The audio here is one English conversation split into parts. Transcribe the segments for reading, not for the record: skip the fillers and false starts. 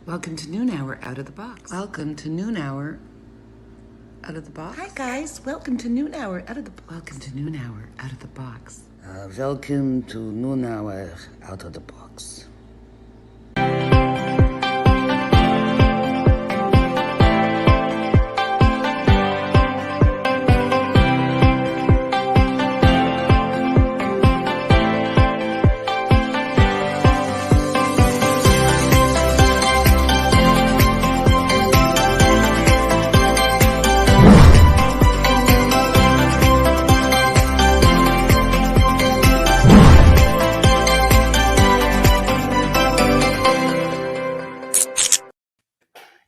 Welcome to Noon Hour Out of the Box. Welcome to Noon Hour Out of the Box. Hi guys, welcome to Noon Hour Out of the Welcome to Noon Hour Out of the Box. Welcome to Noon Hour Out of the Box.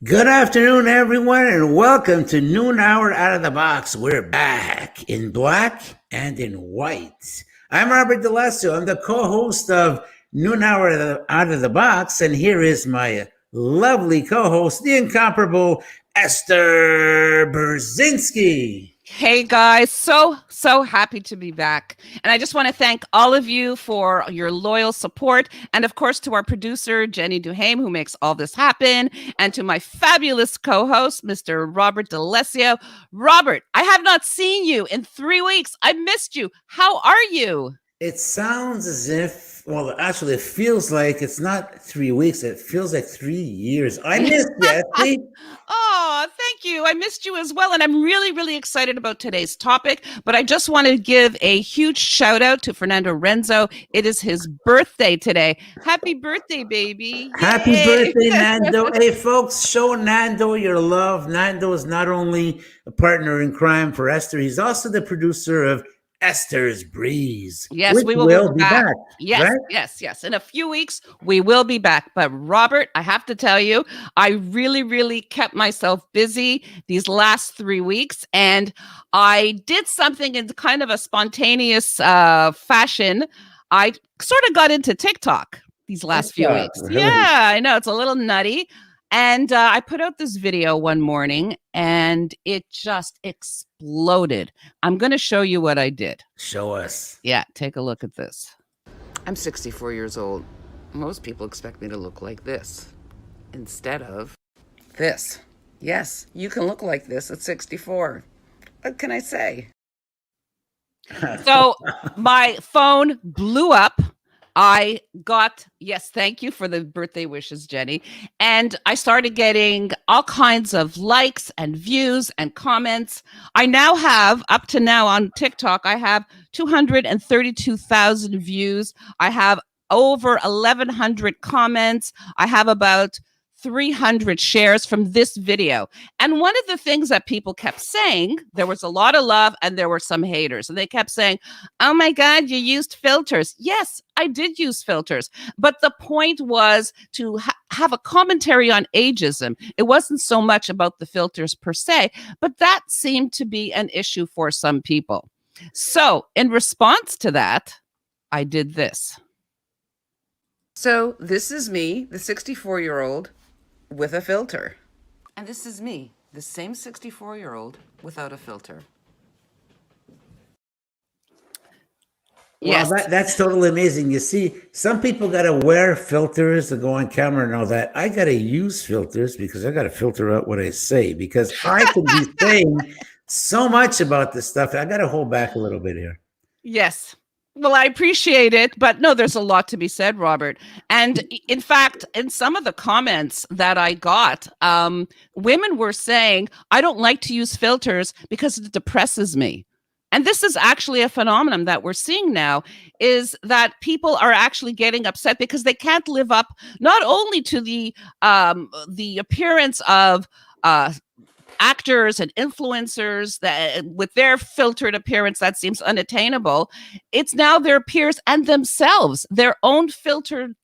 Good afternoon, everyone, and welcome to Noon Hour Out of the Box. We're back in black and in white. I'm Robert DeLasso. I'm the co-host of Noon Hour Out of the Box, and here is my lovely co-host, the incomparable Esther Brzezinski. Hey guys, so happy to be back. And I just want to thank all of you for your loyal support. And of course, to our producer, Jenny DuHaime, who makes all this happen. And to my fabulous co-host, Mr. Robert DeLasso. Robert, I have not seen you in 3 weeks. I missed you. How are you? It sounds as if, well, actually, it feels like it's not 3 weeks. It feels like 3 years. I missed you, Esther. Oh, thank you. I missed you as well. And I'm really, really excited about today's topic. But I just want to give a huge shout out to Fernando Renzo. It is his birthday today. Happy birthday, baby. Happy Yay. birthday, Nando. Hey, folks, show Nando your love. Nando is not only a partner in crime for Esther, he's also the producer of Esther's Breeze. Yes, we will be back. Yes, right? yes. In a few weeks, we will be back. But Robert, I have to tell you, I really, really kept myself busy these last 3 weeks. And I did something in kind of a spontaneous fashion. I sort of got into TikTok these last few weeks. Really? Yeah, I know. It's a little nutty. And I put out this video one morning and it just exploded. I'm going to show you what I did. Show us. Yeah, take a look at this. I'm 64 years old. Most people expect me to look like this instead of this. Yes, you can look like this at 64. What can I say? So my phone blew up. I got, yes, thank you for the birthday wishes, Jenny. And I started getting all kinds of likes and views and comments. I now have, up to now on TikTok, I have 232,000 views. I have over 1,100 comments. I have about 300 shares from this video. And one of the things that people kept saying, there was a lot of love and there were some haters. And they kept saying, oh my God, you used filters. Yes, I did use filters. But the point was to have a commentary on ageism. It wasn't so much about the filters per se, but that seemed to be an issue for some people. So in response to that, I did this. So this is me, the 64-year-old, with a filter. And this is me, the same 64-year-old without a filter. Yes. Well, that's totally amazing. You see, some people got to wear filters to go on camera and all that. I got to use filters because I got to filter out what I say because I can be saying so much about this stuff. I got to hold back a little bit here. Yes. Well, I appreciate it, but no, there's a lot to be said, Robert. And in fact, in some of the comments that I got, women were saying, I don't like to use filters because it depresses me. And this is actually a phenomenon that we're seeing now, is that people are actually getting upset because they can't live up not only to the appearance of actors and influencers that with their filtered appearance that seems unattainable. It's now their peers and themselves, their own filtered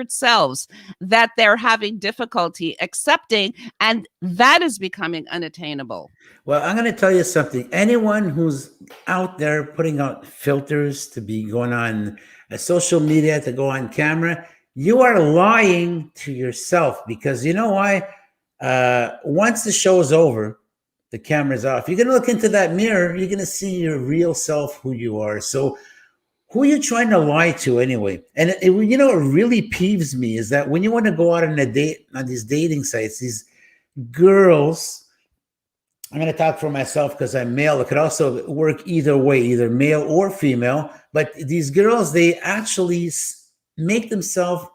selves, that they're having difficulty accepting, and that is becoming unattainable. Well, I'm going to tell you something. Anyone who's out there putting out filters to be going on social media, to go on camera, you are lying to yourself because you know why? Once the show is over, the camera's off. You're going to look into that mirror. You're going to see your real self, who you are. So who are you trying to lie to anyway? And you know, what really peeves me is that when you want to go out on a date on these dating sites, these girls, I'm going to talk for myself because I'm male. It could also work either way, either male or female. But these girls, they actually make themselves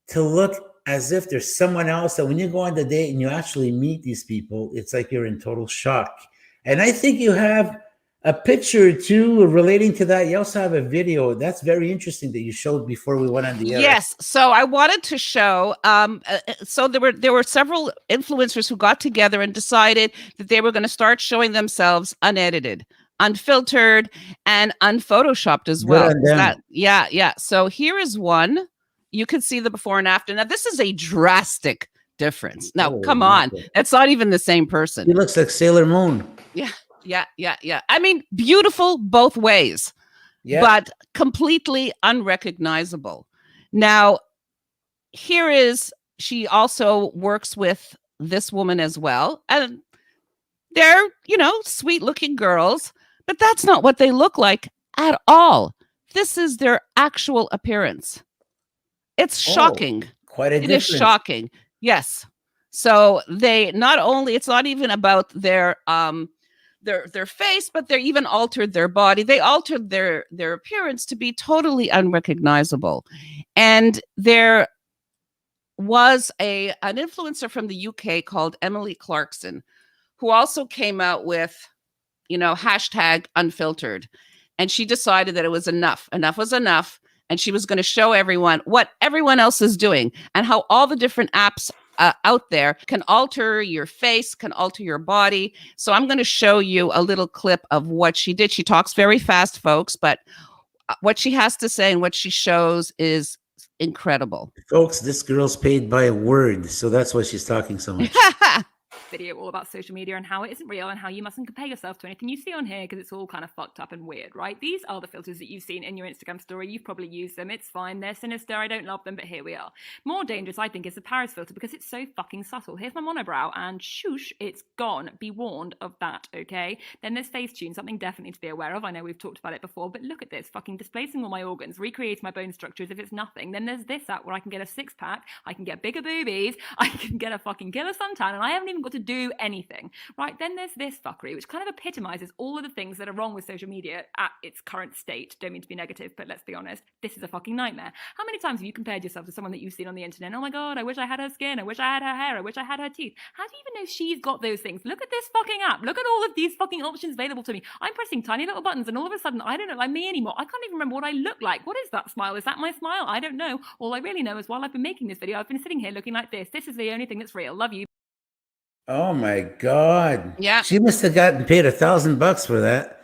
to look as if there's someone else. And when you go on the date and you actually meet these people, it's like you're in total shock. And I think you have a picture or two relating to that. You also have a video that's very interesting that you showed before we went on the air. Yes, so I wanted to show. So there were several influencers who got together and decided that they were going to start showing themselves unedited, unfiltered, and unphotoshopped as well. Yeah. So here is one. You can see the before and after. Now this is a drastic difference. Now, come on, it's not even the same person. He looks like Sailor Moon. Yeah. I mean, beautiful both ways, but completely unrecognizable. Now, she also works with this woman as well. And they're, sweet looking girls, but that's not what they look like at all. This is their actual appearance. It's shocking. Quite a difference. It is shocking. Yes. So it's not even about their face, but they even altered their body. They altered their appearance to be totally unrecognizable. And there was an influencer from the UK called Emily Clarkson, who also came out with, hashtag unfiltered. And she decided that it was enough. Enough was enough. And she was going to show everyone what everyone else is doing and how all the different apps out there can alter your face, can alter your body. So I'm going to show you a little clip of what she did. She talks very fast, folks, but what she has to say and what she shows is incredible. Folks, this girl's paid by word, so that's why she's talking so much. Video all about social media and how it isn't real and how you mustn't compare yourself to anything you see on here because it's all kind of fucked up and weird, right? These are the filters that you've seen in your Instagram story. You've probably used them. It's fine. They're sinister. I don't love them, but here we are. More dangerous, I think, is the Paris filter because it's so fucking subtle. Here's my monobrow and shoosh, it's gone. Be warned of that, okay? Then there's Facetune, something definitely to be aware of. I know we've talked about it before, but look at this, fucking displacing all my organs, recreating my bone structure as if it's nothing. Then there's this app where I can get a six-pack, I can get bigger boobies, I can get a fucking killer suntan, and I haven't even got to do anything, right? Then there's this fuckery, which kind of epitomizes all of the things that are wrong with social media at its current state. Don't mean to be negative, but let's be honest, this is a fucking nightmare. How many times have you compared yourself to someone that you've seen on the internet? Oh my God, I wish I had her skin. I wish I had her hair. I wish I had her teeth. How do you even know she's got those things? Look at this fucking app. Look at all of these fucking options available to me. I'm pressing tiny little buttons and all of a sudden, I don't look like me anymore. I can't even remember what I look like. What is that smile? Is that my smile? I don't know. All I really know is while I've been making this video, I've been sitting here looking like this. This is the only thing that's real. Love you. Oh my God. Yeah. She must have gotten paid $1,000 for that.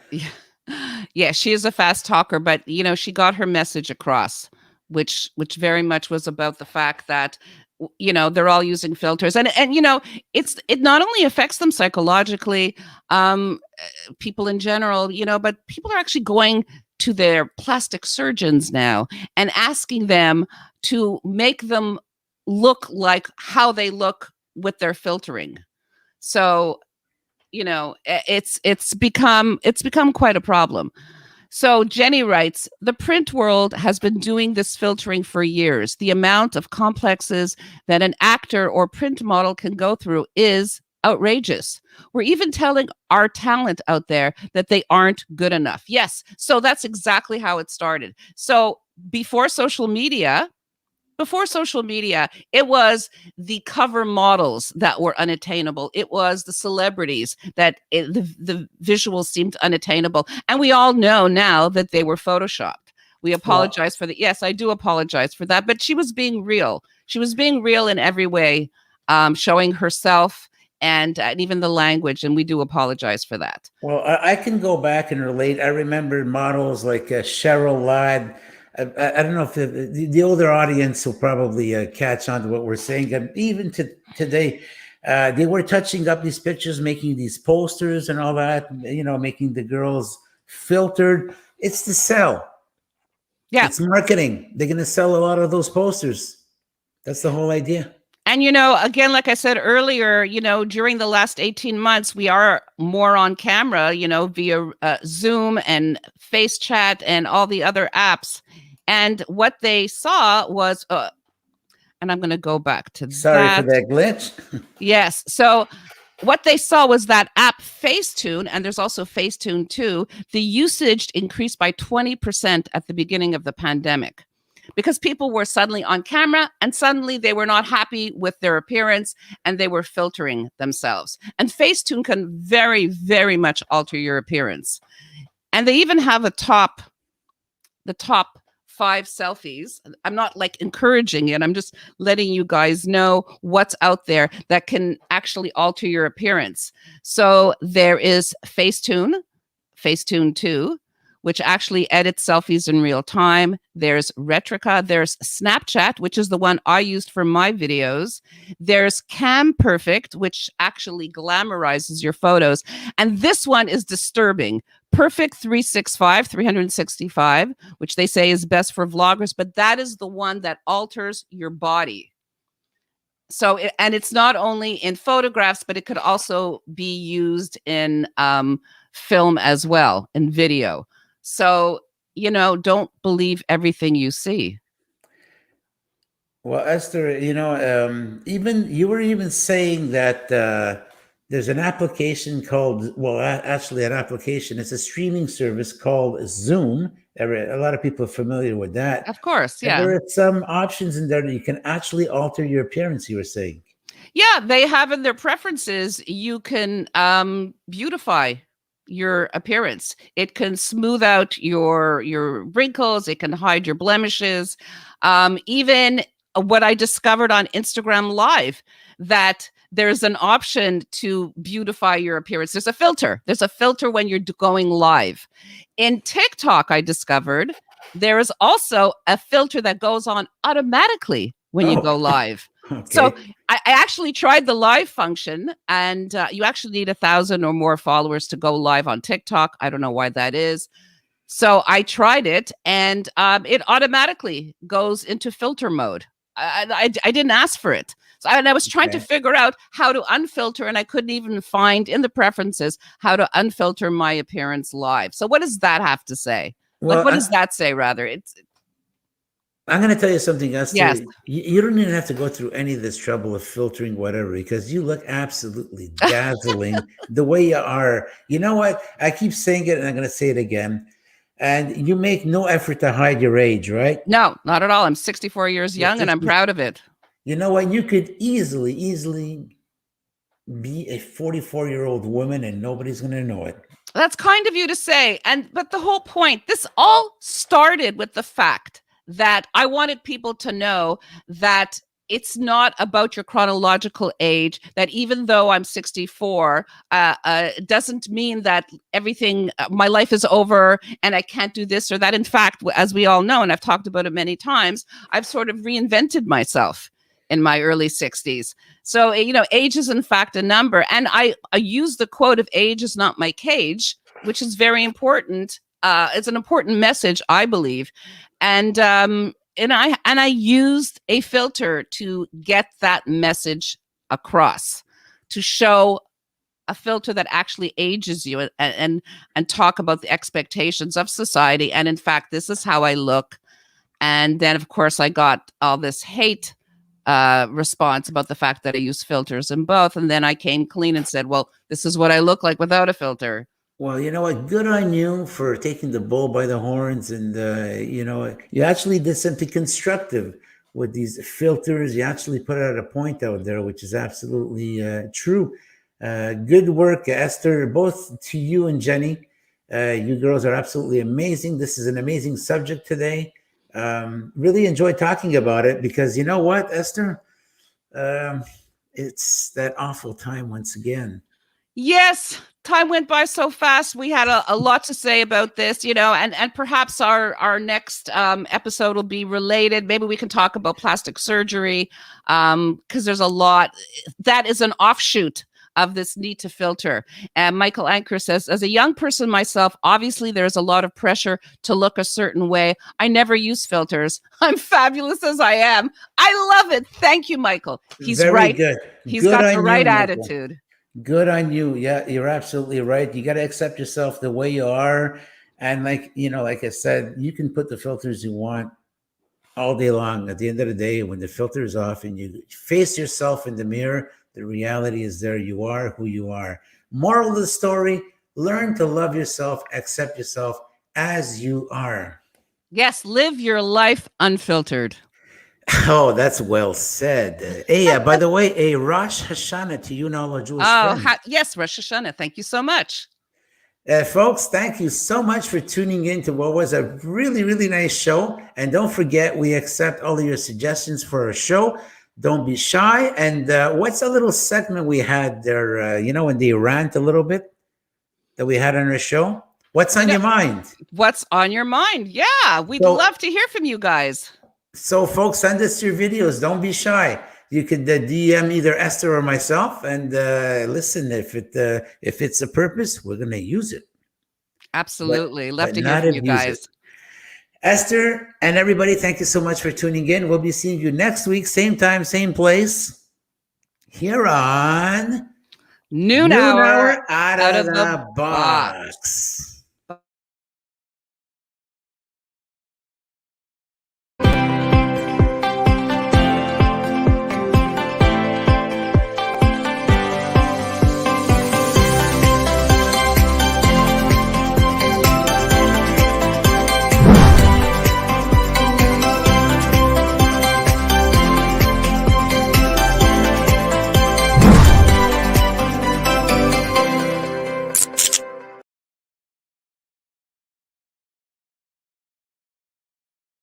Yeah, she is a fast talker, but she got her message across, which very much was about the fact that they're all using filters and it not only affects them psychologically, people in general, but people are actually going to their plastic surgeons now and asking them to make them look like how they look with their filtering. So, it's become quite a problem. So Jenny writes, the print world has been doing this filtering for years. The amount of complexes that an actor or print model can go through is outrageous. We're even telling our talent out there that they aren't good enough. Yes. So that's exactly how it started. So before social media, it was the cover models that were unattainable. It was the celebrities that the visuals seemed unattainable. And we all know now that they were photoshopped. We apologize for that. Yes, I do apologize for that. But she was being real. She was being real in every way, showing herself and even the language. And we do apologize for that. Well, I can go back and relate. I remember models like Cheryl Ladd. I don't know if the older audience will probably catch on to what we're saying. Even today, they were touching up these pictures, making these posters and all that, making the girls filtered. It's to sell. Yeah. It's marketing. They're going to sell a lot of those posters. That's the whole idea. And, again, like I said earlier, during the last 18 months, we are more on camera, via Zoom and Face Chat and all the other apps. And what they saw was, and I'm going to go back to Sorry for that glitch. Yes. So what they saw was that app Facetune, and there's also Facetune 2, the usage increased by 20% at the beginning of the pandemic, because people were suddenly on camera and suddenly they were not happy with their appearance and they were filtering themselves. And Facetune can very, very much alter your appearance. And they even have the top 5 selfies. I'm not like encouraging it. I'm just letting you guys know what's out there that can actually alter your appearance. So there is Facetune 2, which actually edits selfies in real time. There's Retrica. There's Snapchat, which is the one I used for my videos. There's Cam Perfect, which actually glamorizes your photos. And this one is disturbing. Perfect 365, which they say is best for vloggers, but that is the one that alters your body. So, and it's not only in photographs, but it could also be used in film as well, in video. So, don't believe everything you see. Well, Esther, even you were even saying that there's an application called, actually an application. It's a streaming service called Zoom. A lot of people are familiar with that. Of course, yeah. And there are some options in there that you can actually alter your appearance, you were saying. Yeah, they have in their preferences, you can beautify your appearance. It can smooth out your wrinkles. It can hide your blemishes. Even what I discovered on Instagram Live, that there's an option to beautify your appearance. There's a filter. There's a filter when you're going live. In TikTok, I discovered there is also a filter that goes on automatically when you go live. Okay. So I actually tried the live function, and you actually need 1,000 or more followers to go live on TikTok. I don't know why that is. So I tried it, and it automatically goes into filter mode. I didn't ask for it. So I was trying to figure out how to unfilter, and I couldn't even find in the preferences how to unfilter my appearance live. So what does that have to say? Well, like, what does that say, rather? I'm going to tell you something else. Yes. You don't even have to go through any of this trouble of filtering whatever, because you look absolutely dazzling the way you are. You know what? I keep saying it, and I'm going to say it again. And you make no effort to hide your age, right? No, not at all. I'm 64 years young, and I'm proud of it. You know what? You could easily be a 44-year-old woman, and nobody's going to know it. That's kind of you to say. But the whole point, this all started with the fact that I wanted people to know that it's not about your chronological age, that even though I'm 64, it doesn't mean that everything, my life is over and I can't do this or that. In fact, as we all know, and I've talked about it many times, I've sort of reinvented myself in my early 60s. So, age is in fact a number. And I use the quote of age is not my cage, which is very important. It's an important message, I believe. And I used a filter to get that message across, to show a filter that actually ages you and talk about the expectations of society. And in fact, this is how I look. And then, of course, I got all this hate response about the fact that I use filters in both. And then I came clean and said, well, this is what I look like without a filter. Well, you know what? Good on you for taking the bull by the horns. And, you actually did something constructive with these filters. You actually put out a point out there, which is absolutely true. Good work, Esther, both to you and Jenny. You girls are absolutely amazing. This is an amazing subject today. Really enjoyed talking about it because you know what, Esther? It's that awful time once again. Yes, time went by so fast. We had a lot to say about this, and perhaps our next episode will be related. Maybe we can talk about plastic surgery because there's a lot that is an offshoot of this need to filter. And Michael Anker says, as a young person myself, obviously there's a lot of pressure to look a certain way. I never use filters. I'm fabulous as I am. I love it. Thank you, Michael. He's Very right. good. He's Good got on the you, right Michael. attitude. Good on you. Yeah, you're absolutely right. You got to accept yourself the way you are. And like I said, you can put the filters you want all day long. At the end of the day, when the filter is off and you face yourself in the mirror, the reality is there. You are who you are. Moral of the story, learn to love yourself, accept yourself as you are. Yes, live your life unfiltered. Oh, that's well said. Hey, by the way, a Rosh Hashanah to you and all our Jewish friends. Yes, Rosh Hashanah. Thank you so much. Folks, thank you so much for tuning in to what was a really, really nice show. And don't forget, we accept all of your suggestions for our show. Don't be shy. And what's a little segment we had there, when they rant a little bit that we had on our show? What's on your mind? What's on your mind? Yeah, we'd love to hear from you guys. So, folks, send us your videos. Don't be shy. You could DM either Esther or myself, and listen. If it's a purpose, we're gonna use it. Absolutely, love to hear from you guys. Esther and everybody, thank you so much for tuning in. We'll be seeing you next week, same time, same place, here on Noon hour out of the box.